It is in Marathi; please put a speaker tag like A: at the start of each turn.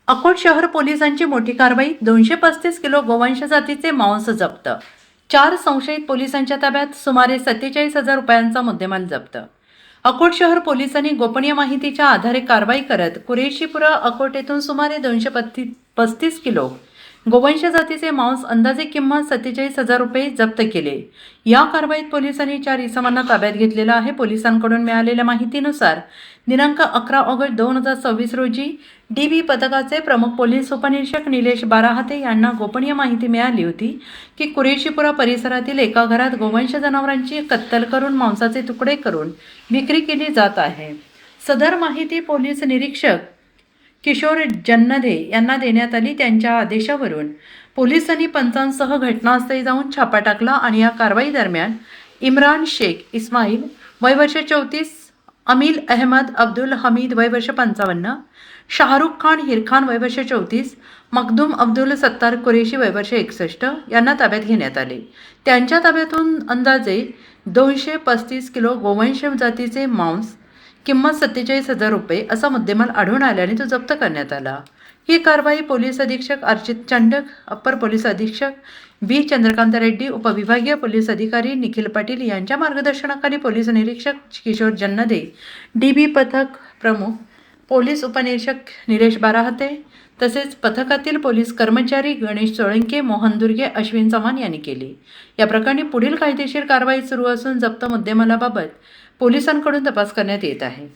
A: अकोट शहर पोलिसांची मोठी कारवाई. 235 किलो गोवंश जातीचे मांस जप्त. 4 संशयित पोलिसांच्या ताब्यात. सुमारे 47,000 रुपयांचा मुद्देमाल जप्त. अकोट शहर पोलिसांनी गोपनीय माहितीच्या आधारे कारवाई करत कुरेशीपुरा अकोट येथून सुमारे 235 किलो गोवंश जातीचे मांस अंदाजे किंमत 47,000 रुपये जप्त केले. या कारवाईत पोलिसांनी 4 इसमांना ताब्यात घेतलेलं आहे. पोलिसांकडून मिळालेल्या माहितीनुसार दिनांक 11 ऑगस्ट 2026 रोजी DB पथकाचे प्रमुख पोलीस उपनिरीक्षक निलेश बाराहाते यांना गोपनीय माहिती मिळाली होती की कुरेशीपुरा परिसरातील एका घरात गोवंश जनावरांची कत्तल करून मांसाचे तुकडे करून विक्री केली जात आहे. सदर माहिती पोलीस निरीक्षक किशोर जन्नदे यांना देण्यात आली. त्यांच्या आदेशावरून पोलिसांनी पंचांसह घटनास्थळी जाऊन छापा टाकला आणि या कारवाई दरम्यान इम्रान शेख इस्माईल वय वर्ष 34, अमील अहमद अब्दुल हमीद वय वर्ष 55, शाहरुख खान हिरखान वय वर्ष 34, मखदूम अब्दुल सत्तार कुरेशी वय वर्ष 61 यांना ताब्यात घेण्यात आले. त्यांच्या ताब्यातून अंदाजे 235 किलो गोवंश जातीचे मांस किंमत 47,000 रुपये असा मुद्देमाल आढळून आल्याने तो जप्त करण्यात आला. ही कारवाई पोलीस अधीक्षक अर्चित चंडक, अप्पर पोलीस अधीक्षक V चंद्रकांत रेड्डी, उपविभागीय पोलीस अधिकारी निखिल पाटील यांच्या मार्गदर्शनाखाली पोलीस निरीक्षक किशोर जन्नदे, DB पथक प्रमुख पोलीस उपनिरीक्षक निलेश बाराहाते तसेच पथकातील पोलीस कर्मचारी गणेश सोळंके, मोहन दुर्गे, अश्विन चव्हाण यांनी केली. या प्रकरणी पुढील कायदेशीर कारवाई सुरू असून जप्त मुद्देमालाबाबत पोलिसांकडून तपास करण्यात येत आहे.